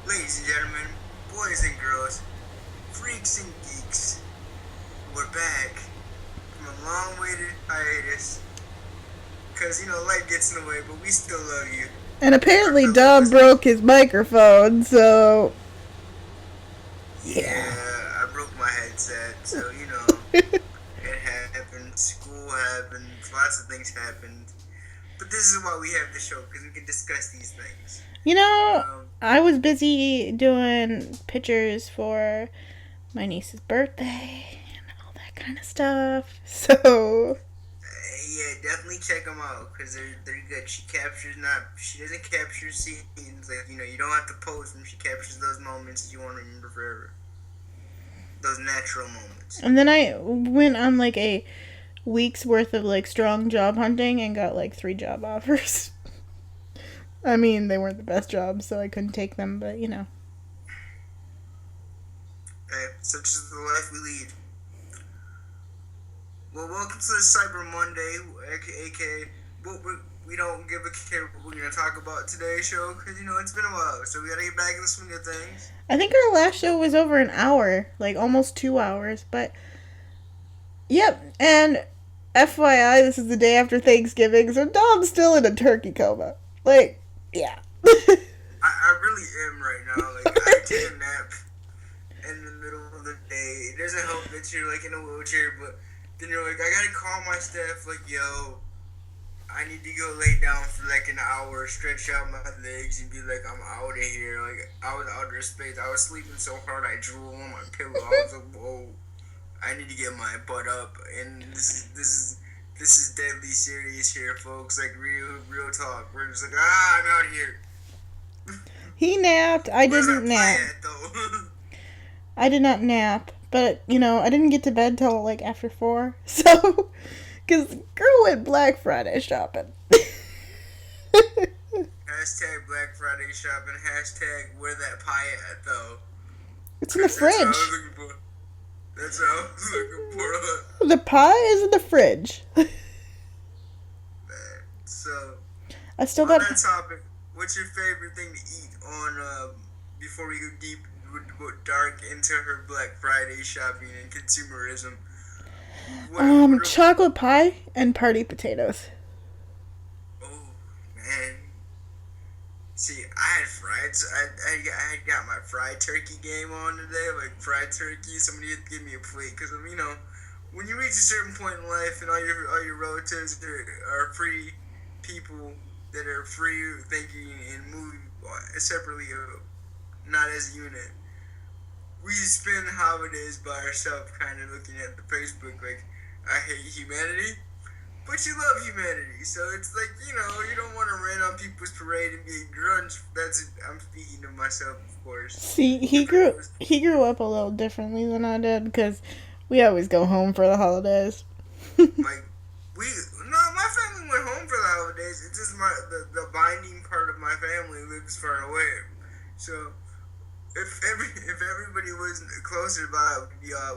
Ladies and gentlemen, boys and girls, freaks and geeks, we're back from a long-awaited hiatus. Cause life gets in the way, but we still love you, And our apparently fellow Dom listeners. broke his microphone, so yeah. Yeah, I broke my headset, so it happened. School happened. Lots of things happened. But this is why we have the show, because we can discuss these things. You know, Um, I was busy doing pictures for my niece's birthday and all that kind of stuff. So, yeah, definitely check them out because they're good. She doesn't capture scenes like you don't have to pose when she captures those moments you want to remember forever. Those natural moments. and then I went on like a week's worth of like strong job hunting and got like 3 job offers. I mean, they weren't the best jobs, so I couldn't take them, but you know. Such is the life we lead. Well, welcome to the Cyber Monday, aka we don't give a care what we're gonna talk about today's show because it's been a while, so we gotta get back in the swing of things. I think our last show was over an hour, like almost 2 hours, but yep. And FYI, this is the day after Thanksgiving, so Dom's still in a turkey coma. Like, yeah. I really am right now. Like I take a nap in the middle of the day. It doesn't help that you're like in a wheelchair, but then you're like, I gotta call my staff, like, yo, I need to go lay down for like an hour, stretch out my legs, and be like, I'm out of here. Like, I was out of space. I was sleeping so hard, I drooled on my pillow. I was like, whoa, I need to get my butt up. And this is deadly serious here, folks. Like, real talk. We're just like, I'm out here. He napped. I Where's didn't that pie nap. at, though? I did not nap, but you know, I didn't get to bed till like after 4. So, because girl went Black Friday shopping. Hashtag Black Friday shopping. Hashtag where that pie at, though. It's in the Because that's what I was fridge. looking for. That's what I was looking for. The pie is in the fridge. So, I still on got. that topic, what's your favorite thing to eat on, before we go deep, dark into her Black Friday shopping and consumerism? What are, Chocolate pie and party potatoes. oh, man. See, I had fried, I got my fried turkey game on today, like fried turkey. Somebody had to give me a plate, because, when you reach a certain point in life and all your relatives are free people that are free thinking and moving separately, not as a unit. We spend holidays by ourselves, kind of looking at the Facebook like, I hate humanity, but you love humanity. So it's like, you don't want to rain on people's parade and be a grunge. I'm speaking of myself, of course. See, If it was he grew up a little differently than I did because we always go home for the holidays. like, no, my family went home for the holidays. It's just the binding part of my family lives far away. So if everybody was closer by,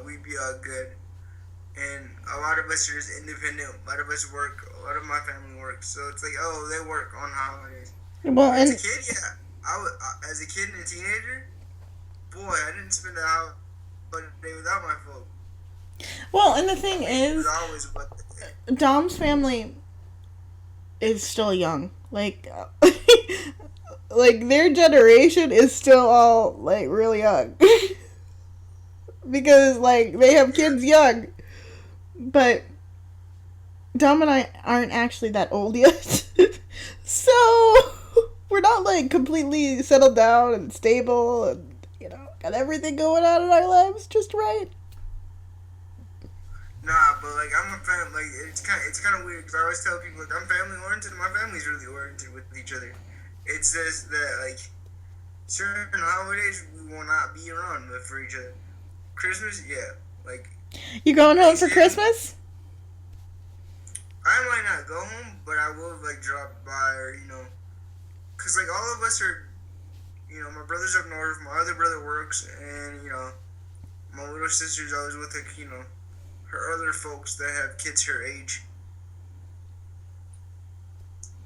we'd be all good. And a lot of us are just independent. A lot of us work. A lot of my family works. So it's like, oh, they work on holidays. Well, But as a and kid, yeah, as a kid and a teenager, boy, I didn't spend a holiday without my folk. the thing It was is, always about the day. Dom's family is still young. Like, like their generation is still all like really young because like they have Yeah, kids young, but Dom and I aren't actually that old yet. So we're not like completely settled down and stable and got everything going on in our lives just right. nah, but like I'm a fan. Like it's kind of weird because I always tell people like I'm family oriented. And my family's really oriented with each other. It's just that like certain holidays we will not be around with for each other. Christmas, yeah, like You going home for Thanksgiving. Christmas? I might not go home, but I will like drop by or cause like all of us are, my brother's up north. My other brother works, and my little sister's always with like her other folks that have kids her age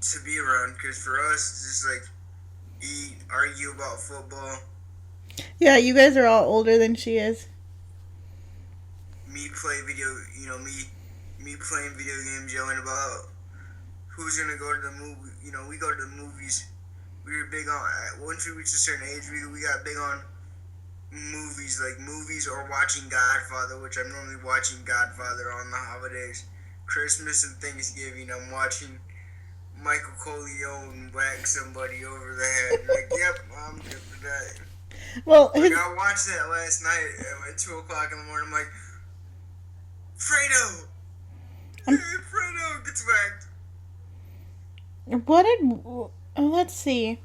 to be around. Cause for us, it's just like eat, argue about football. Yeah, you guys are all older than she is. Me play video, me playing video games, yelling about who's gonna go to the movie. We go to the movies. We were big on once we reached a certain age, we got big on movies, like movies or watching Godfather, which I'm normally watching Godfather on the holidays, Christmas and Thanksgiving. I'm watching Michael Corleone whack somebody over the head. Like, yep, I'm good for that. Well, Like, I watched that last night at like 2 o'clock in the morning. I'm like, Fredo, I'm, Fredo gets whacked. what did? Let's see.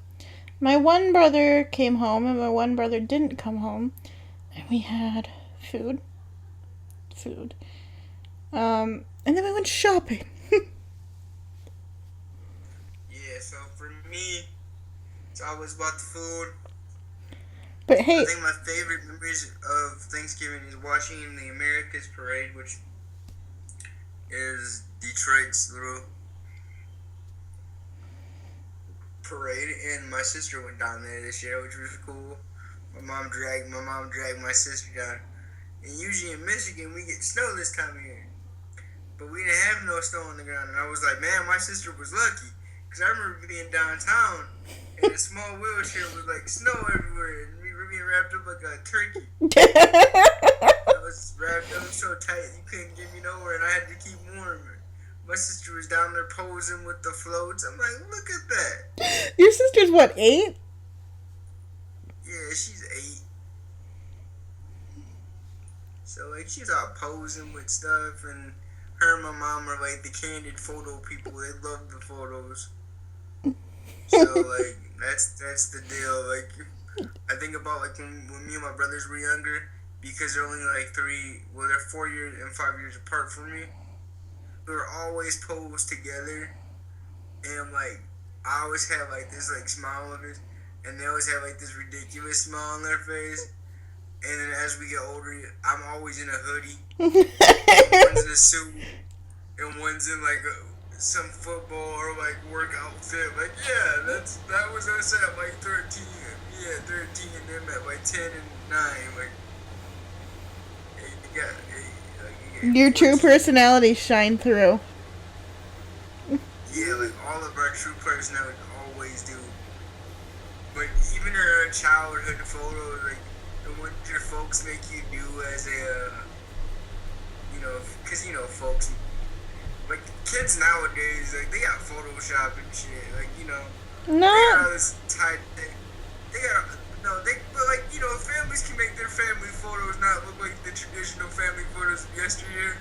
My one brother came home, and my one brother didn't come home, and we had food. And then we went shopping. Yeah, so for me, it's always about the food. But I hey, think my favorite memories of Thanksgiving is watching the America's Parade, which is Detroit's little parade, and my sister went down there this year, which was cool. My mom dragged my sister down. And usually in Michigan we get snow this time of year, but we didn't have no snow on the ground. And I was like, man, my sister was lucky, because I remember being downtown and a small wheelchair with like snow everywhere, and we were being wrapped up like a turkey. I was wrapped up so tight you couldn't get me nowhere, and I had to keep warm. My sister was down there posing with the floats. I'm like, look at that. your sister's what, 8? Yeah, she's 8. So like she's all posing with stuff, and her and my mom are like the candid photo people. They love the photos. So like that's the deal. Like I think about like when me and my brothers were younger, because they're only like they're 4 years and 5 years apart from me. We were always posed together, and like I always have like this like smile on this, and they always have like this ridiculous smile on their face. And then as we get older, I'm always in a hoodie, and one's in a suit, and one's in like some football or like work outfit. Like that was us at like 13. Me at 13, and them at like 10 and 9. Like you got. Your true personality shine through. Yeah, like all of our true personality always do. But even our childhood photos, like the ones your folks make you do as a, because folks, like kids nowadays, like they got Photoshop and shit, like they got No. all this tight thing. They got but like families can make their family photos not look like the traditional family photos of yesteryear.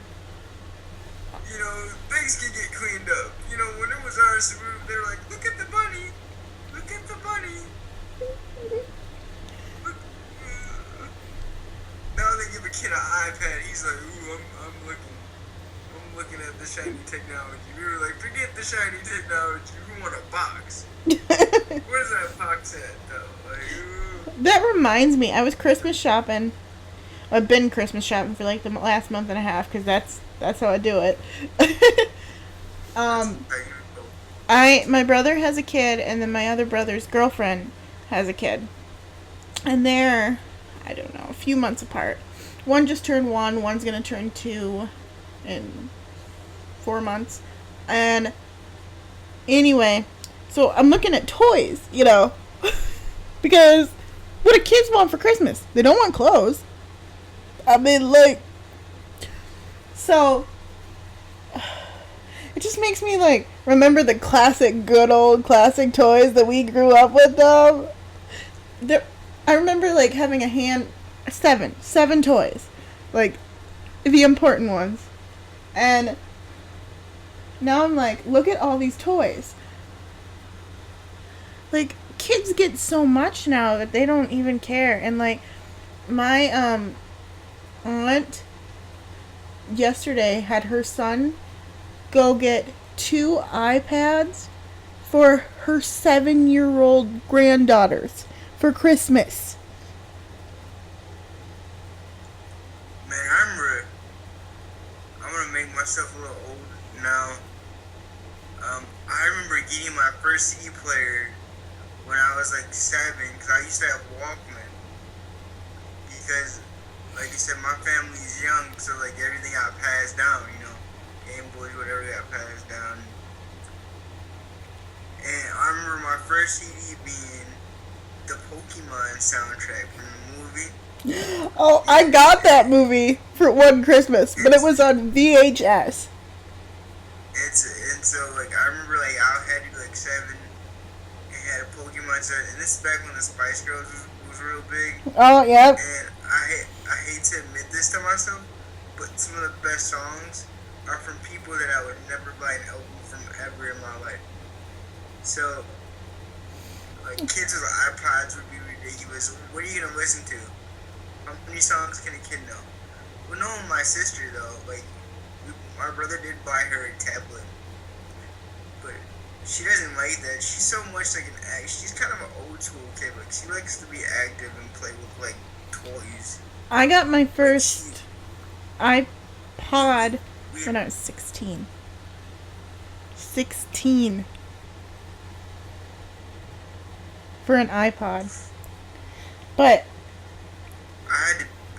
Things can get cleaned up. When it was ours, they were like, look at the bunny. Look at the bunny. Look. Now they give a kid an iPad. He's like, ooh, I'm looking at the shiny technology. We were like, forget the shiny technology. We want a box. Where's that box at, though? Like, ooh. That reminds me, I was Christmas shopping. I've been Christmas shopping for like the last month and a half, because that's how I do it. My brother has a kid, and then my other brother's girlfriend has a kid, and they're, I don't know, a few months apart. One just turned 1, one's gonna turn 2 in 4 months, and anyway, so I'm looking at toys, because what do kids want for Christmas? They don't want clothes. I mean, like, so it just makes me like remember the good old classic toys that we grew up with. I remember like having seven toys, like the important ones, and now I'm like, look at all these toys. Like, kids get so much now that they don't even care. And like my aunt yesterday had her son go get 2 iPads for her 7-year-old granddaughters for Christmas. Man, I'm gonna make myself a little old now. I remember getting my first CD player when I was like 7, because I used to have Walkman. Because, like you said, my family's young, so like everything got passed down, you know, Game Boys, whatever got passed down. And I remember my first CD being the Pokemon soundtrack from the movie. Oh, I got that movie for one Christmas, but it was on VHS. And so like I remember like I had to be like 7 and had a Pokemon set, and this is back when the Spice Girls was real big. Oh, yep. And I hate to admit this to myself, but some of the best songs are from people that I would never buy an album from ever in my life. So like kids with iPods would be ridiculous. What are you gonna listen to? How many songs can a kid know? Well, no, my sister though, like my brother did buy her a tablet, but she doesn't like that. She's so much like she's kind of an old school kid. Like she likes to be active and play with like toys. I got my first iPod when I was 16. 16. For an iPod. But I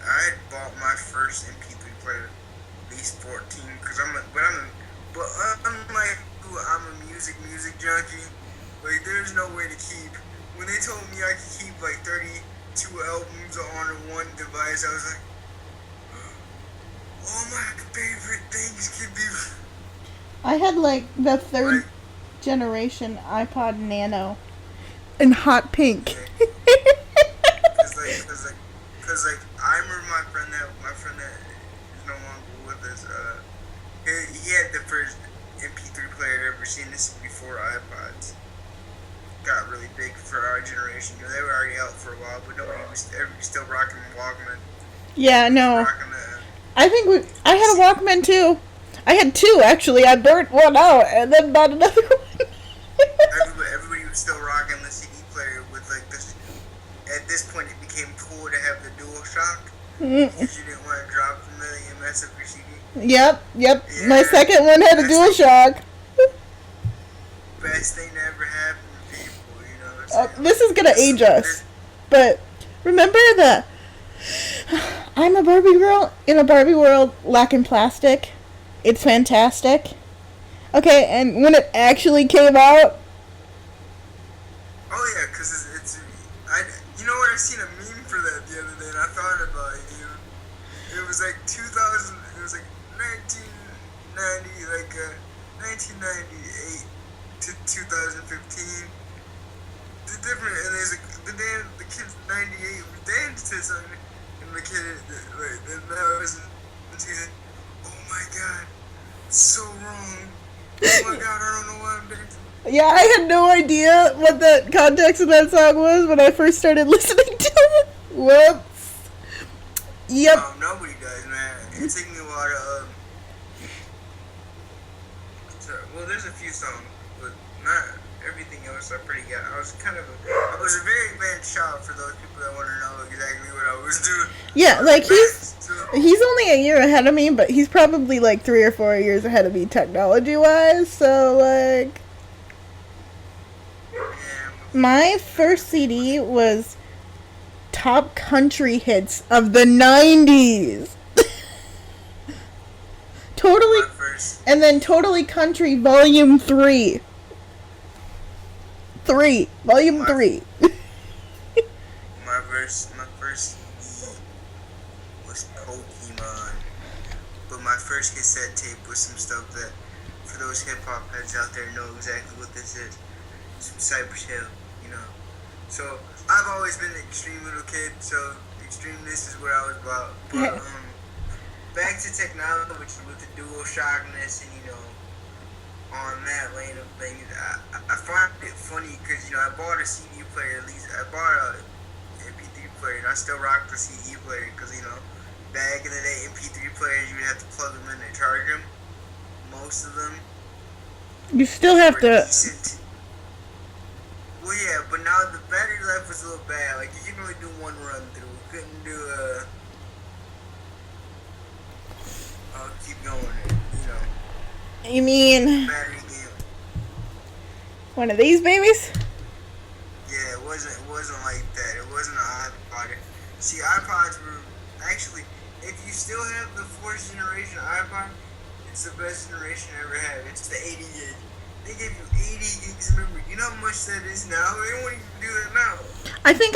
had bought my first MP3 player at least 14 because but unlike you, I'm a music junkie. Like there's no way to keep. When they told me I could keep like 32 albums on one device, I was like, all my favorite things can be. I had like the third generation iPod Nano in hot pink. Cause I remember my friend that is no longer with us. He had the first MP3 player I'd ever seen. This is before iPods got really big for our generation. You know, they were already out for a while, but everybody was still rocking Walkman. Yeah, no. I think I had a Walkman too. I had two actually. I burnt one out and then bought another one. everybody was still rocking the CD player with like this. At this point, it became cool to have the DualShock because you didn't want to drop the million mess up your CD. Yep. Yeah, my second one had a DualShock. Best thing that ever happened to people, you know. This is gonna age us, but remember the I'm a Barbie girl in a Barbie world lacking plastic. It's fantastic. Okay, and when it actually came out. Oh yeah, because you know what? I seen a meme for that the other day, and I thought about it. You know, it was like 2000. It was like 1990, like 1998 to 2015. The different, and there's the kid's 98 was danced to something, and the kid like that was. Oh my god, it's so wrong. Oh my god, I don't know why I'm dancing. Yeah, I had no idea what the context of that song was when I first started listening to it. Whoops. Yep. Nobody does, man. It took me a while to, well, there's a few songs, but not everything else I pretty got. I was a very advanced child for those people that want to know exactly what I was doing. Yeah, like he's only a year ahead of me, but he's probably like 3 or 4 years ahead of me technology-wise, so like. My first CD was Top Country Hits of the 90s. Totally. And then Totally Country Volume 3. Volume 3. My first CD was Pokemon. But my first cassette tape was some stuff that, for those hip-hop heads out there, know exactly what this is. Some Cypress Hill. You know, so I've always been an extreme little kid, so extremeness is what I was about. But back to technology, which with the DualShockness and you know, on that lane of things, I find it funny because you know I bought a CD player. At least I bought a MP3 player, and I still rock the CD player because you know, back in the day, MP3 players you would have to plug them in and charge them. Most of them. You still have to. Decent. Well, yeah, but now the battery life was a little bad. Like, you can only do one run through. Couldn't do I'll keep going, you know. You mean battery game. one of these babies? Yeah, It wasn't like that. It wasn't an iPod. See, iPods were actually, if you still have the fourth generation iPod, it's the best generation I ever had. It's the 80 gig. They give you 80 gigs of memory. You know how much that is now? They won't even do that now. I think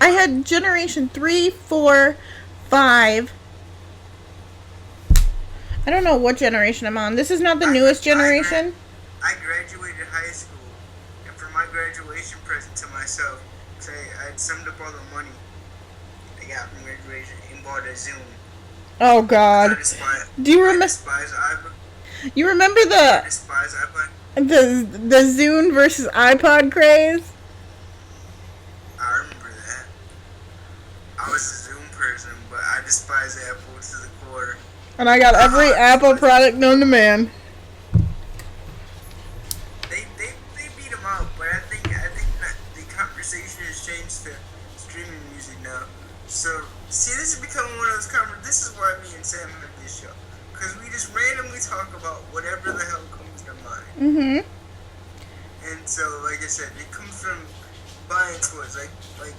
I had generation 3, 4, 5. I don't know what generation I'm on. This is not the newest generation. I graduated high school, and for my graduation present to myself, I had summed up all the money I got from graduation and bought a Zoom. Oh God! Do you remember? You remember the Zune versus iPod craze? I remember that. I was a Zoom person, but I despise Apple to the core. And I got every Apple product known to man. They beat them out, but I think that the conversation has changed to streaming music now. So see, this is becoming one of those this is why me and Sam have this show, because we just randomly talk about whatever the hell comes to mind. Mhm. And so, like I said, it comes from buying toys. Like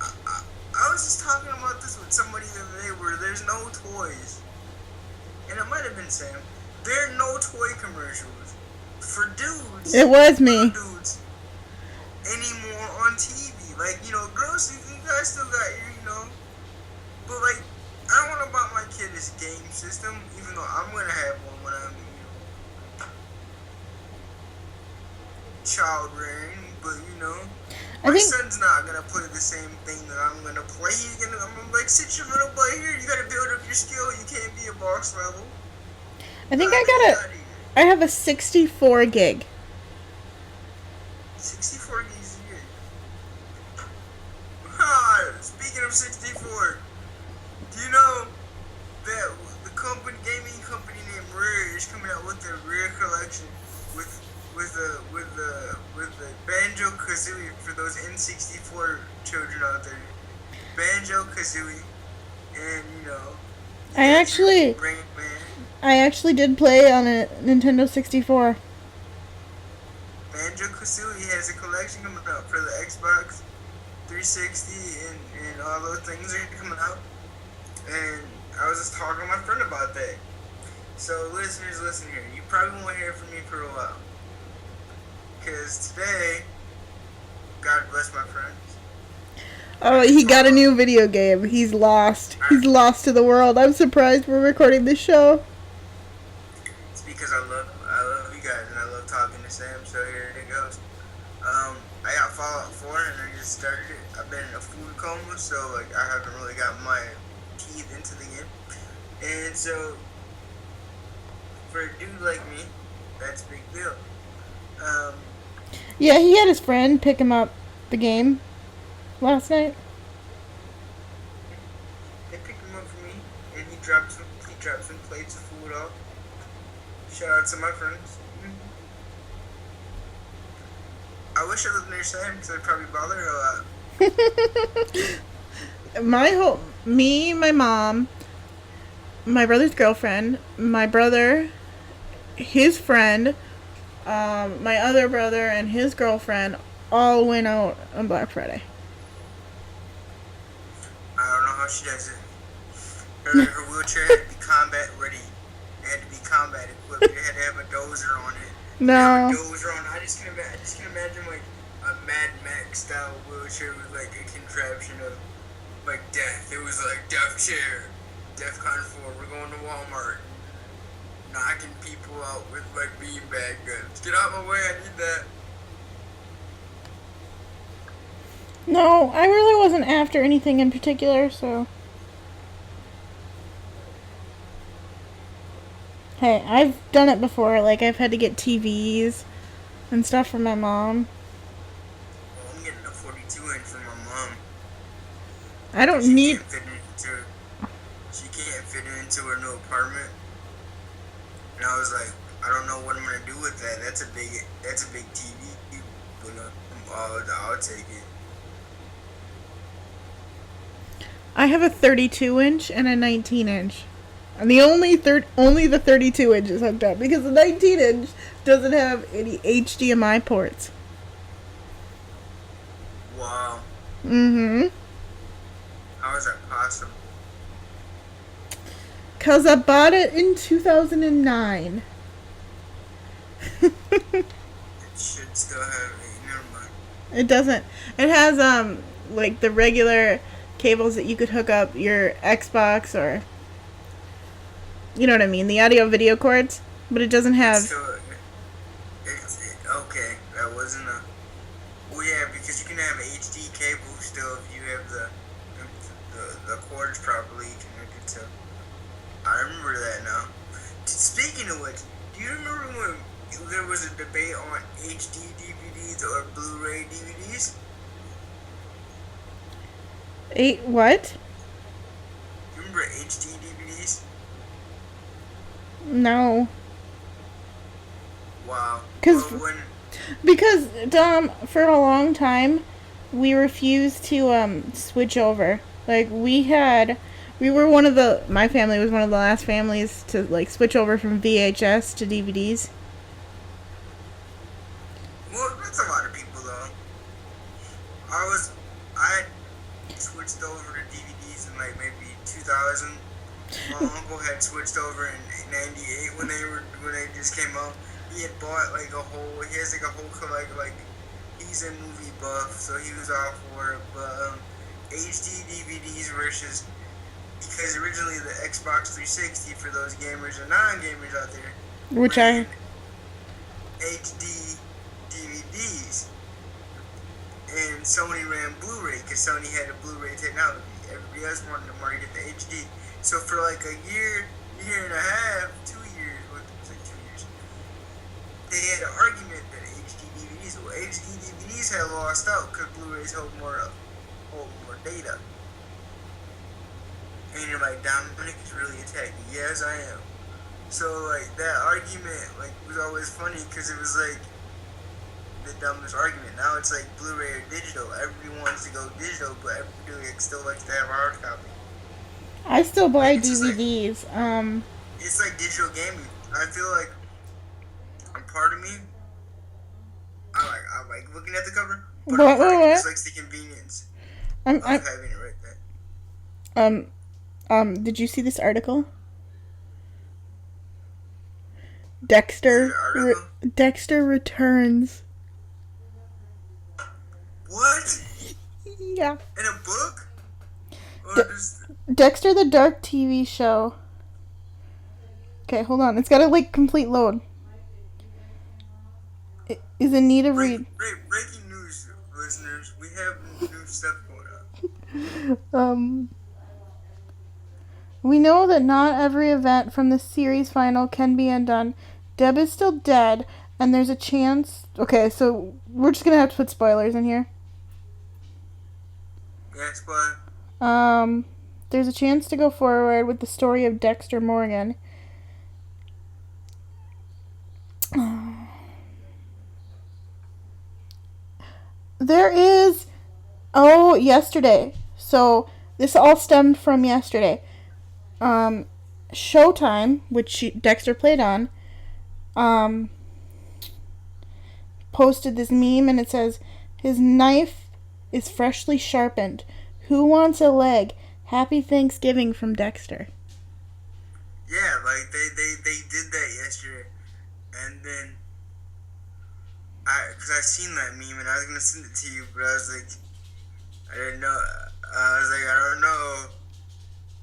I was just talking about this with somebody the other day, where there's no toys. And it might have been Sam. There are no toy commercials for dudes. It was me. Dudes anymore on TV. Like, girls, you guys still got your, but like, I don't want to buy my kid this game system, even though I'm gonna have one when I'm, child rearing. But my son's not gonna play the same thing that I'm gonna play. I'm gonna like, sit your little butt here. You gotta build up your skill. You can't be a boss level. I think I have a 64 gig. 64 gigs a year. Speaking of 64, do you know that the gaming company named Rare is coming out with their Rare collection with the Banjo-Kazooie for those N64 children out there. Banjo-Kazooie, and I actually did play on a Nintendo 64. Banjo-Kazooie has a collection coming out for the Xbox 360, and all those things are coming out. And I was just talking to my friend about that. So listeners, listen here. You probably won't hear from me for a while, because today, God bless my friends. Oh, he got a new video game. He's lost. He's lost to the world. I'm surprised we're recording this show. It's because I love you guys, and I love talking to Sam, so here it goes. I got Fallout 4, and I just started it. I've been in a food coma, so I haven't really got my teeth into the game. And so, for a dude like me, that's a big deal. Yeah, he had his friend pick him up the game last night. They picked him up for me, and he dropped some plates of food off. Shout out to my friends. I wish I lived near Sam, because I'd probably bother her a lot. Me, my mom, my brother's girlfriend, my brother, his friend, my other brother and his girlfriend all went out on Black Friday. I don't know how she does it. Her wheelchair had to be combat ready. It had to be combat equipped. It had to have a dozer on it. No. I just can imagine like a Mad Max style wheelchair with like a contraption of like death. It was like death chair, DEFCON 4. We're going to Walmart, knocking people out with like beanbag guns. Get out of my way! I need that. No, I really wasn't after anything in particular, so. Hey, I've done it before. Like, I've had to get TVs and stuff for my mom. Well, I'm getting a 42-inch for my mom. I don't need. She can't fit it into her new apartment. And I was like, I don't know what I'm gonna do with that. That's a big TV. But I'll take it. I have a 32-inch and a 19-inch. And only the 32-inch is hooked up, because the 19-inch doesn't have any HDMI ports. Mm-hmm. How is that possible? Because I bought it in 2009. It should still have a never mind. It doesn't. It has, like the regular cables that you could hook up your Xbox or, you know what I mean, the audio video cords. But it doesn't It's have. still okay. That wasn't a. Well, yeah, because you can have HD cable still if you have the cords properly connected to. I remember that now. Speaking of which, do you remember when there was a debate on HD DVDs or Blu-ray DVDs? What? You remember HD DVDs? No. Wow. Because Well, when because for a long time we refused to switch over. Like we were one of the my family was one of the last families to like switch over from VHS to DVDs. well, that's a lot of people though. I was I switched over to DVDs in like maybe 2000. My uncle had switched over in '98 when they just came out. He had bought like a whole. He has like a whole collect like. He's a movie buff, so he was all for it. But HD DVDs versus because originally the Xbox 360 for those gamers and non-gamers out there Which I ran HD DVDs, and Sony ran Blu-ray because Sony had a Blu-ray technology. Everybody else wanted to market the HD. So for like a year and a half, 2 years, what was it, 2 years? They had an argument that HD DVDs had lost out because Blu-rays hold more data. And you're like, Dominic is really attacking. Yes, I am. So like that argument like was always funny because it was like the dumbest argument. Now it's like Blu-ray or digital. Everybody wants to go digital, but everybody still likes to have a hard copy. still Like buy it's just like DVDs. it's like digital gaming. I feel like a part of me, I like looking at the cover, but a part of me just What? likes the convenience I'm of having it right there. um did you see this article? Is it an article? Dexter returns. What? Yeah. In a book? Or De- just Dexter the Dark TV show. Okay, hold on. It's got to like complete load. It is in need of read. breaking news, listeners. We have new stuff going on. We know that not every event from the series final can be undone. Deb is still dead, and there's a chance. Okay, so we're just gonna have to put spoilers in here. Yes, but There's a chance to go forward with the story of Dexter Morgan. There is. Oh, yesterday. So this all stemmed from yesterday. Showtime, which Dexter played on, posted this meme and it says, "His knife is freshly sharpened. Who wants a leg? Happy Thanksgiving from Dexter." yeah, like they did that yesterday, and then cause I seen that meme and I was gonna send it to you, but I was like, I didn't know. I was like, I don't know,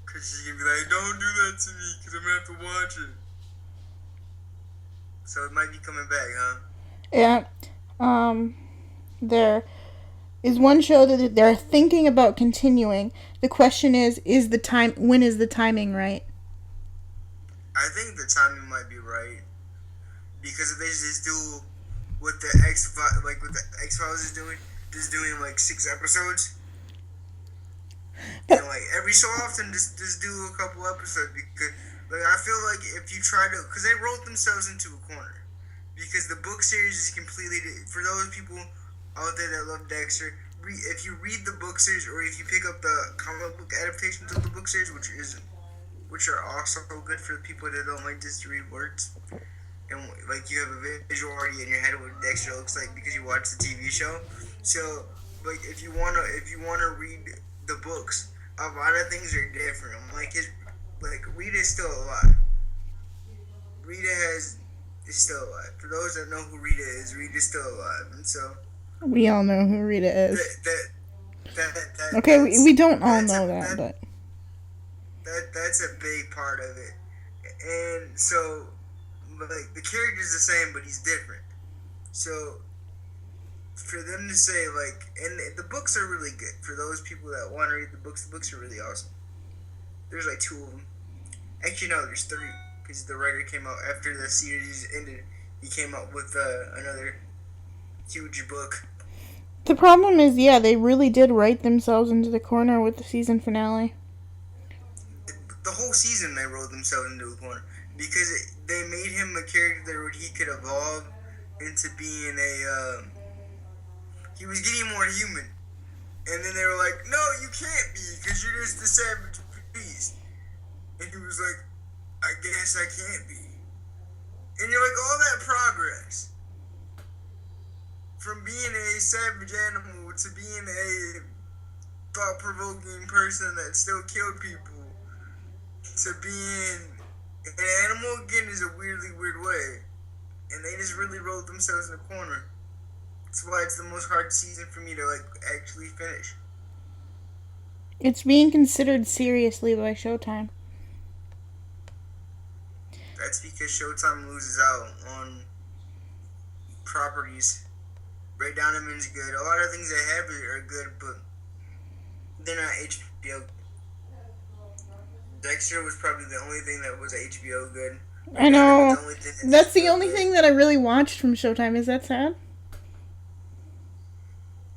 cause she's gonna be like, don't do that to me, cause I'm gonna have to watch it. So it might be coming back, huh? Yeah. There is one show that they're thinking about continuing. The question is the time? When is the timing right? I think the timing might be right because if they just do what the X Files is doing, just doing like 6 episodes, But and like every so often just do a couple episodes because like I feel like if you try to, because they wrote themselves into a corner because the book series is completely for those people out there that love Dexter. If you read the book series or if you pick up the comic book adaptations of the book series, which are also good for the people that don't like just to read words. And like you have a visual already in your head of what Dexter looks like because you watch the TV show. So like if you wanna read the books, a lot of things are different. Like Rita is still alive. Rita is still alive. For those that know who Rita's still alive, and so We all know who Rita is. Okay, that's we don't all know that, but that's a big part of it. And so, like, the character's the same, but he's different. So, for them to say, like, and the books are really good. For those people that want to read the books are really awesome. There's like 2 of them. Actually, no, there's 3. Because the writer came out after the series ended. He came out with another huge book. the problem is, yeah, they really did write themselves into the corner with the season finale. The whole season they wrote themselves into a corner. Because they made him a character where he could evolve into being he was getting more human. And then they were like, no, you can't be, because you're just the savage beast. And he was like, I guess I can't be. And you're like, all that progress from being a savage animal to being a thought-provoking person that still killed people to being an animal again is a weirdly weird way. And they just really rolled themselves in a corner. That's why it's the most hard season for me to like actually finish. It's being considered seriously by Showtime. That's because Showtime loses out on properties. Ray Donovan's good. A lot of things they have are good, but they're not HBO. Dexter was probably the only thing that was HBO good. I know. That's the only thing that I really watched from Showtime. Is that sad?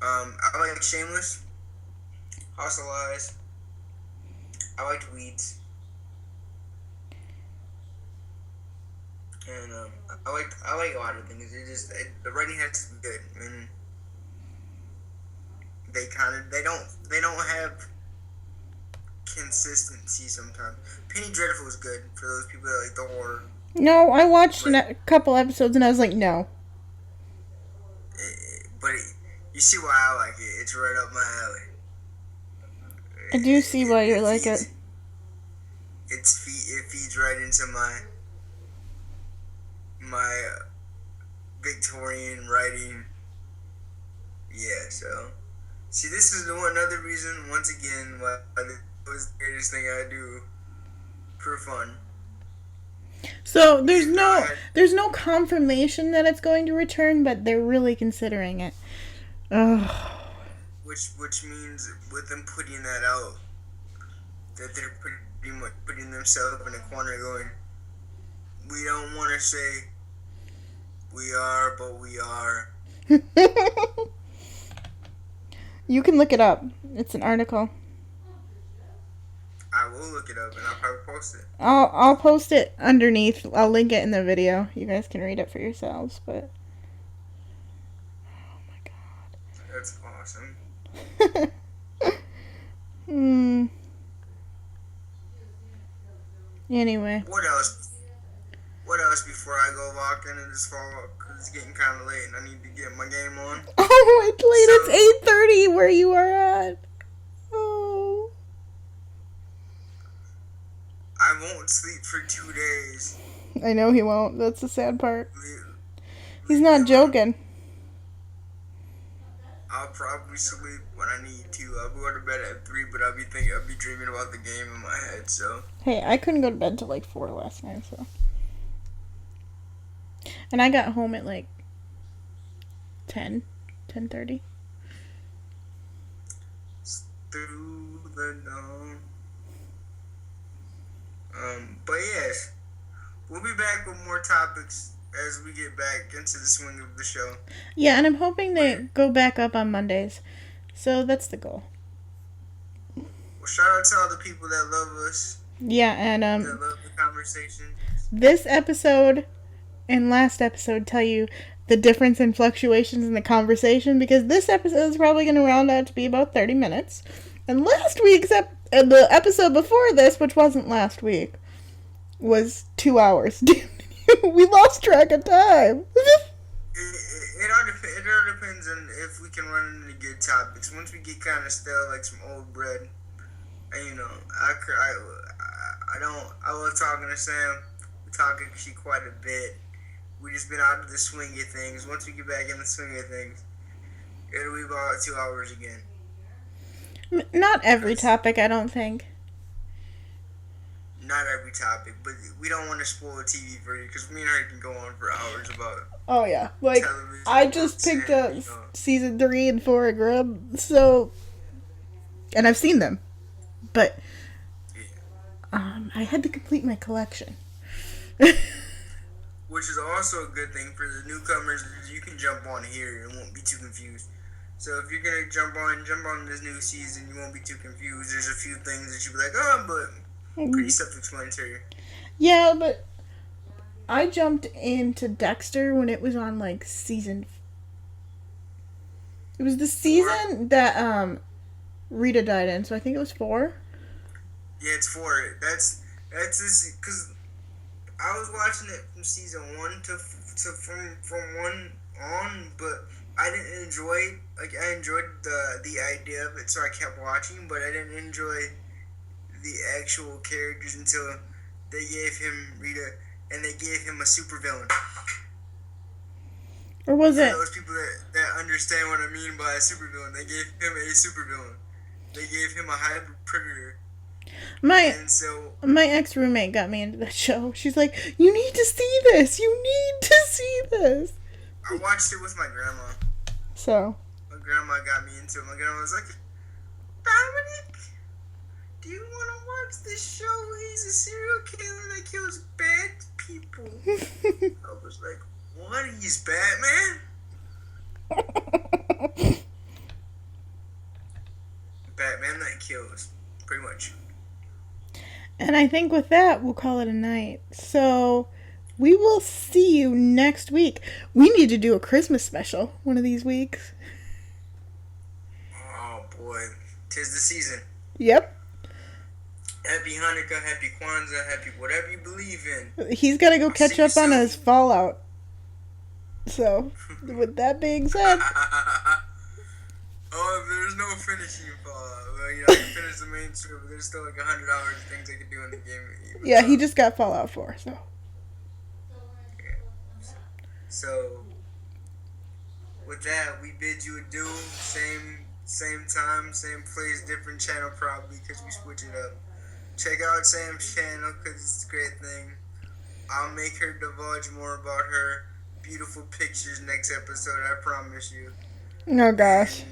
I like Shameless, Hustle Eyes. I liked Weeds. And I like a lot of things. The writing has to be good, and they don't have consistency sometimes. Penny Dreadful is good for those people that like the horror. No, I watched a couple episodes and I was like, no. But you see why I like it. It's right up my alley. I do see why you like it. It feeds right into my Victorian writing. Yeah, so see, this is another reason, once again, why it was the greatest thing I do for fun. So there's no confirmation that it's going to return, but they're really considering it. Ugh. Which means with them putting that out, that they're pretty much putting themselves in a corner, going, we don't want to say we are, but we are. You can look it up. It's an article. I will look it up and I'll probably post it. I'll post it underneath. I'll link it in the video. You guys can read it for yourselves, but oh my god. That's awesome. Anyway. What else? What else before I go lock in and just fall up? Because it's getting kind of late and I need to get my game on. Oh, it's late. It's 8:30 where you are at. Oh. I won't sleep for 2 days. I know he won't. That's the sad part. He's not joking. I'll probably sleep when I need to. I'll go to bed at 3, but I'll be dreaming about the game in my head, so. Hey, I couldn't go to bed till like 4 last night, so. And I got home at like 10:30. Through the dawn. But yes, we'll be back with more topics as we get back into the swing of the show. Yeah, and I'm hoping they go back up on Mondays. So that's the goal. Well, shout out to all the people that love us. Yeah, and that love the conversation. This episode and last episode tell you the difference in fluctuations in the conversation, because this episode is probably going to round out to be about 30 minutes. And last week's the episode before this, which wasn't last week, was 2 hours. We lost track of time. It it all depends on if we can run into good topics. Once we get kind of stale, like some old bread, and I love talking to Sam. We talk actually quite a bit. We just been out of the swing of things. Once we get back in the swing of things, it'll be about 2 hours again. Not every Cause topic, I don't think. not every topic, but we don't want to spoil TV for you because me and her can go on for hours about Oh yeah, like television I just books picked and up season 3 and 4 of Grub, so and I've seen them, but I had to complete my collection. which is also a good thing for the newcomers. You can jump on here and won't be too confused. So if you're gonna jump on this new season, you won't be too confused. There's a few things that you'll be like, oh, but pretty self-explanatory. Yeah, but I jumped into Dexter when it was on like season. It was the season that Rita died in, so I think it was 4. Yeah, it's 4. That's this because I was watching it from season 1 to from 1 on, but I didn't enjoy I enjoyed the idea of it, so I kept watching, but I didn't enjoy the actual characters until they gave him Rita and they gave him a supervillain. Or was For it? those people that understand what I mean by a supervillain, they gave him a supervillain. They gave him a hybrid predator. My And so my ex roommate got me into that show. She's like, "You need to see this. You need to see this." I watched it with my grandma. So My grandma got me into it. My grandma was like, Dominic, do you want to watch this show? He's a serial killer that kills bad people. I was like, what? He's Batman? Batman that kills, pretty much. And I think with that, we'll call it a night. So we will see you next week. We need to do a Christmas special one of these weeks. Oh boy, 'tis the season. Yep. Happy Hanukkah, happy Kwanzaa, happy whatever you believe in. He's got to go I'll catch see you up on soon. his Fallout. So, with that being said, Oh, there's no finishing Fallout. Well, I can finish the main story, but there's still like 100 hours of things I could do in the game. yeah, he just got Fallout 4, so. So, with that, we bid you adieu. Same time, same place, different channel probably because we switch it up. Check out Sam's channel because it's a great thing. I'll make her divulge more about her beautiful pictures next episode. I promise you. Oh gosh. And,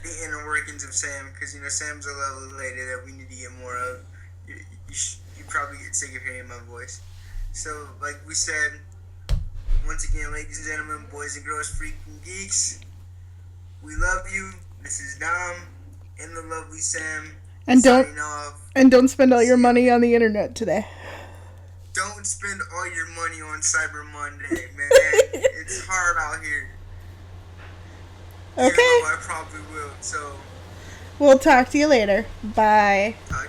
the inner workings of Sam, because Sam's a lovely lady that we need to get more of. You probably get sick of hearing my voice. So, like we said, once again, ladies and gentlemen, boys and girls, freaking geeks, we love you. This is Dom and the lovely Sam. And signing off. don't spend all your money on the internet today. Don't spend all your money on Cyber Monday, man. It's hard out here. Okay. Even though I probably will. So, We'll talk to you later. Bye. talk